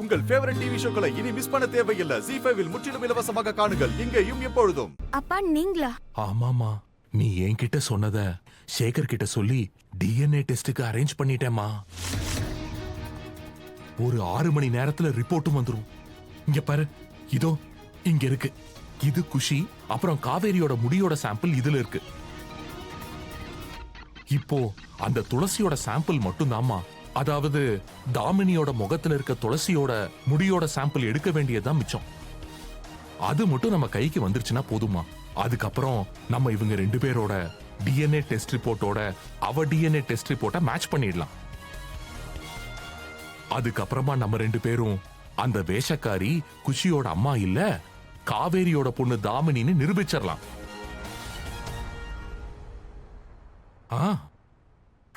உங்கள் favourite TV ஷோக்களை இனி miss பண்ண தேவையில்லை. ஜீ5 இல் முற்றிலும் இலவசமாக காணுங்கள், இங்கேயும் எப்பொழுதும். அப்பா நீங்களா? ஆமாமா, நீ என்கிட்ட சொன்னத சேகர் கிட்ட சொல்லி டிஎன்ஏ டெஸ்டுக்கு அரேஞ்ச் பண்ணிட்டேமா. ஒரு 6 மணி நேரத்துல ரிப்போர்ட்டும் வந்துரும். இங்க பாரு, இதோ இங்க இருக்கு. இது குஷி, அப்புறம் காவேரியோட முடியோட சாம்பிள் இதுல இருக்கு. இப்போ அந்த துளசியோட சாம்பிள் மட்டும் தாமா, அதாவது தாமினியோட முகத்துல இருக்க துளசியோட முடியோட சாம்பிள் எடுக்க வேண்டியதுதான் மிச்சம். அது மட்டும் நம்ம கைக்கு வந்துருச்சுன்னா போதுமா. அதுக்கப்புறம் நம்ம இவங்க 2 பேரோட டிஎன்ஏ டெஸ்ட் ரிப்போர்ட்டோட அவ டிஎன்ஏ டெஸ்ட் ரிப்போர்ட்டை மேட்ச் பண்ணிடலாம். அதுக்கப்புறமா நம்ம 2 பேரும் அந்த வேஷக்காரி குஷியோட அம்மா இல்ல, காவேரியோட பொண்ணு தாமினின்னு நிரூபிச்சிடலாம்.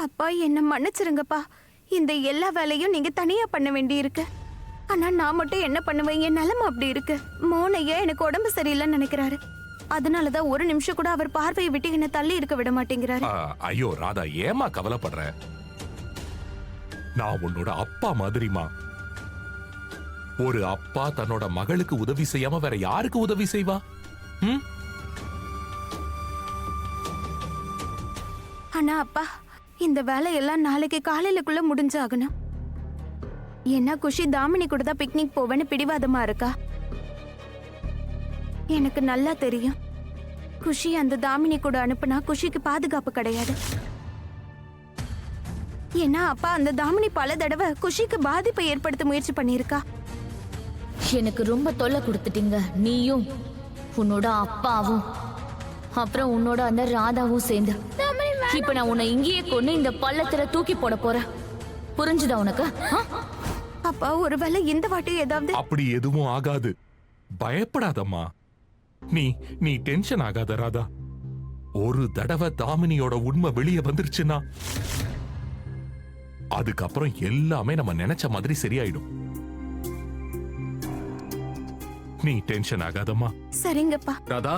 அப்பா என்ன மன்னிச்சிருங்கப்பா. இந்த எல்லா வேலையும் நீங்க தனியா பண்ண வேண்டி இருக்கு. ஆனா நான் மட்டும் என்ன பண்ணுவேன்? என் நிலைமை அப்படி இருக்கு. மோனையா எனக்கு உடம்பு சரியில்லைன்னு நினைக்கிறாரு. அதனாலதான் ஒரு நிமிஷம் கூட அவர் பார்வையை விட்டு என்ன தள்ளி இருக்க விட மாட்டேங்கிறாரு. ஐயோ ராதா, ஏமா கவலைப்படுற? நான் உன்னோட அப்பா மாதிரிமா. ஒரு அப்பா தன்னோட மகளுக்கு உதவி செய்யாம வேற யாருக்கு உதவி செய்வா? ஆனா அப்பா, இந்த வேலையெல்லாம் நாளைக்கு காலையிலக்குள்ள முடிஞ்சாகணும். என்ன குஷி தாமினி கூட தான் பிக்னிக் போவேன்னு பிடிவாதமா இருக்கா. எனக்கு நல்லா தெரியும், குஷி அந்த தாமினி கூட அனுப்புனா குஷிக்கு பாதுகாப்பு கிடையாது. ஏன்னா அப்பா அந்த தாமினி பல தடவை குஷிக்கு பாதிப்பை ஏற்படுத்த முயற்சி பண்ணிருக்கா. எனக்கு ரொம்ப தொல்லை கொடுத்துட்டீங்க. நீயும் உன்னோட அப்பாவும் அப்புறம் உன்னோட அந்த ராதாவும் சேர்ந்து. இப்ப நான் உன்னை இங்கேயே கொண்டு இந்த பள்ளத்துல தூக்கி போட போறேன். புரிஞ்சுதா உனக்கு? அப்பா ஒருவேளை இந்த வாட்டி ஏதாவது அப்படி எதுவும் ஆகாது, பயப்படாதம்மா. நீ டென்ஷன் ஆகாத ராதா. ஒரு தடவை தாமினியோட உண்மை வெளியே வந்துருச்சுன்னா அதுக்கப்புறம் எல்லாமே நம்ம நினைச்ச மாதிரி சரியாயிடும். நீ டென்ஷன் ஆகாதம்மா. சரிங்கப்பா. ராதா,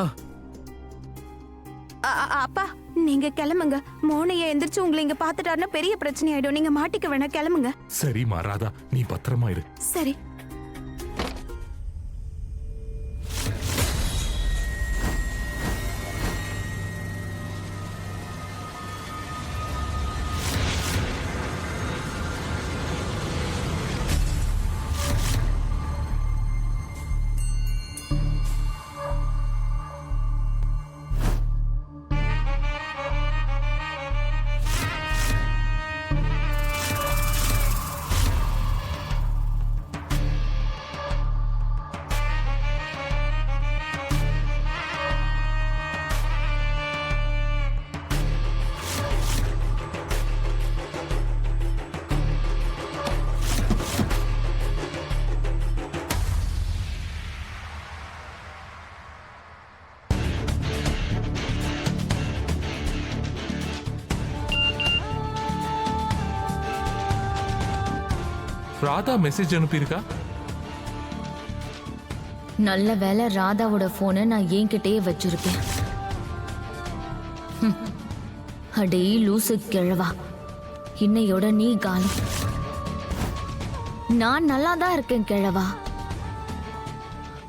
அப்பா நீங்க கிளம்புங்க. மோனைய எந்திரிச்சு உங்களை இங்க பாத்துட்டாருன்னா பெரிய பிரச்சனை ஆயிடும். நீங்க மாட்டிக்க வேணா, கிளம்புங்க. சரிம்மா ராதா, நீ பத்திரமா இரு. சரி. ராதா மெசேஜ் அனுப்பியிருக்கா? நல்ல வேலை ராதாவோட போனை நான் என்கிட்டயே வச்சிருக்கேன். அடே லூசு கிழவா, இன்னையோட நீ காலம். நான் நல்லா தான் இருக்கேன் கிழவா,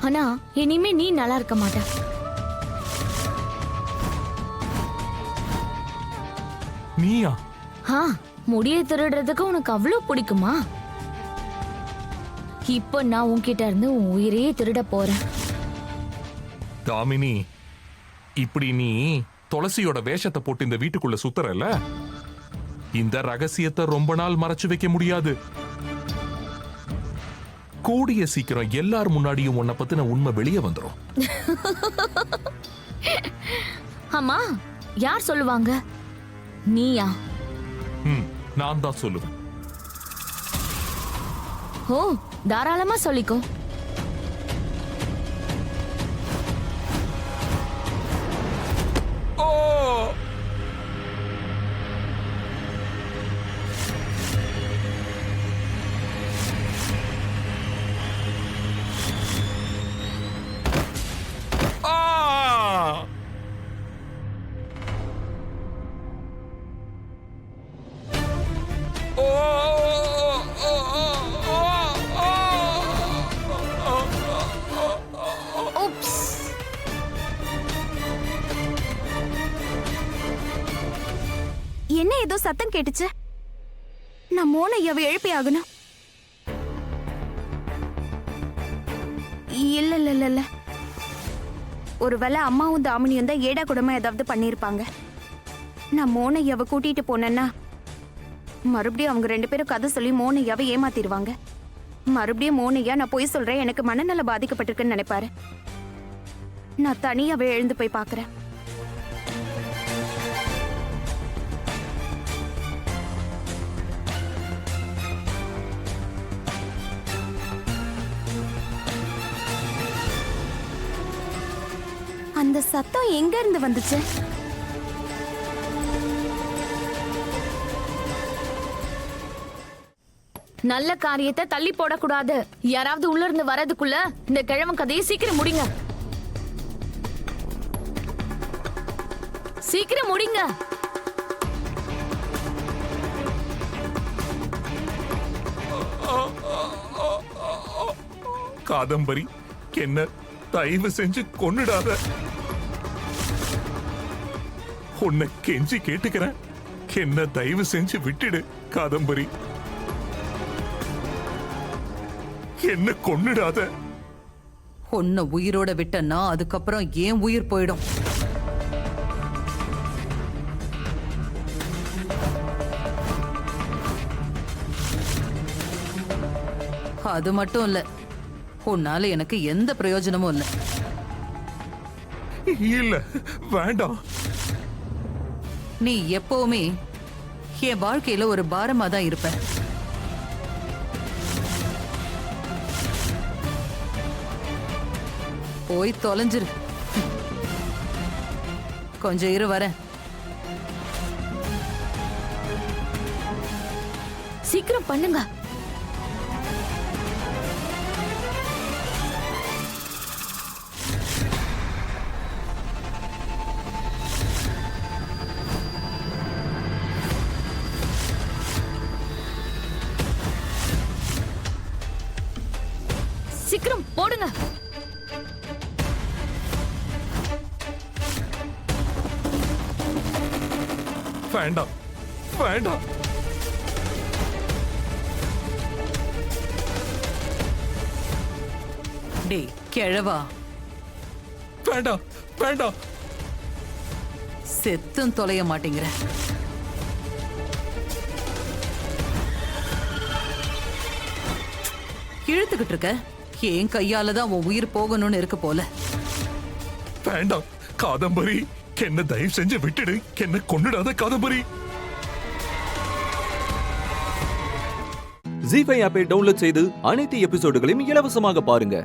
ஆனா இனிமே நீ நல்லா இருக்க மாட்ட. நீயா? முடியை திருடுறதுக்கு உனக்கு அவ்வளவு பிடிக்குமா? இப்போ நான் உன்கிட்ட இருந்து உன் உயிரையே திருட போறேன். தாமினி, இப்படி நீ துளசியோட வேஷத்தை போட்டு இந்த வீட்டுக்குள்ள சுத்துறல, இந்த ரகசியத்தை ரொம்ப நாள் மறைச்சு வைக்க முடியாது. கூடிய சீக்கிரம் எல்லார் முன்னாடியும் உன்னை பத்தின உண்மை வெளியே வந்துரும். ஆமா, யார் சொல்லுவாங்க? நீயா? நான் தான் சொல்லுவேன். ஓ, தாராளமா சொல்லிக்கோ. ஏதோ சத்தம் கேட்டுச்சு. நான் மோனையாவை எழுப்பி ஆகணும். இல்ல இல்ல இல்ல இல்ல, ஒருவேளை அம்மாவும் தாமினியும் தான் ஏடா கூடமா ஏதாவது பண்ணிருப்பாங்க. நான் மோனையாவை கூட்டிட்டு போனேன்னா மறுபடியும் அவங்க 2 பேரும் கதை சொல்லி மோனையாவை ஏமாத்திடுவாங்க. மறுபடியும் மோனையா நான் போய் சொல்றேன், எனக்கு மனநல பாதிக்கப்பட்டிருக்குன்னு நினைப்பாரு. நான் தனியாவே எழுந்து போய் பாக்குறேன். அந்த சத்தம் எங்க இருந்து வந்துச்சு? நல்ல காரியத்தை தள்ளி போடக்கூடாது. யாராவது உள்ள இருந்து வரதுக்குள்ள இந்த கிழவன் கதையை சீக்கிரம் முடிங்க. சீக்கிரம் முடிங்க. காதம்பரி, என்ன தயவு செஞ்சு கொன்னுடாத. உன்னை கெஞ்சி கேட்டுக்கிறேன், என்ன தயவு செஞ்சு விட்டுடு காதம்பரி. என்ன கொன்னுடாத. உன்னை உயிரோட விட்டனா அதுக்கப்புறம் ஏன் உயிர் போயிடும். அது மட்டும் இல்ல, உன்னால எனக்கு எந்த பிரயோஜனமும் இல்ல. இல்ல, வேண்டாம். நீ எப்பவுமே என் வாழ்க்கையில ஒரு பாரமா தான் இருப்ப. போய் தொலைஞ்சிரு. கொஞ்சம் இரு, வரேன். சீக்கிரம் பண்ணுங்க. சீக்கிரம் போடுங்க. வேண்டாம், வேண்டாம். டேய் கிழவா, வேண்டாம், வேண்டாம். செத்தும் தொலைய மாட்டேங்கிற. இழுத்துக்கிட்டு இருக்க. என் கையால தான் உன் உயிர் போகணும்னு இருக்கு போல. வேண்டாம் காதம்பரி, என்ன தயவு செஞ்சு விட்டுடு. என்ன கொன்னுடாத காதம்பரி. ஜீ5 ஆப்பை டவுன்லோட் செய்து அனைத்து எபிசோடுகளையும் இலவசமாக பாருங்க.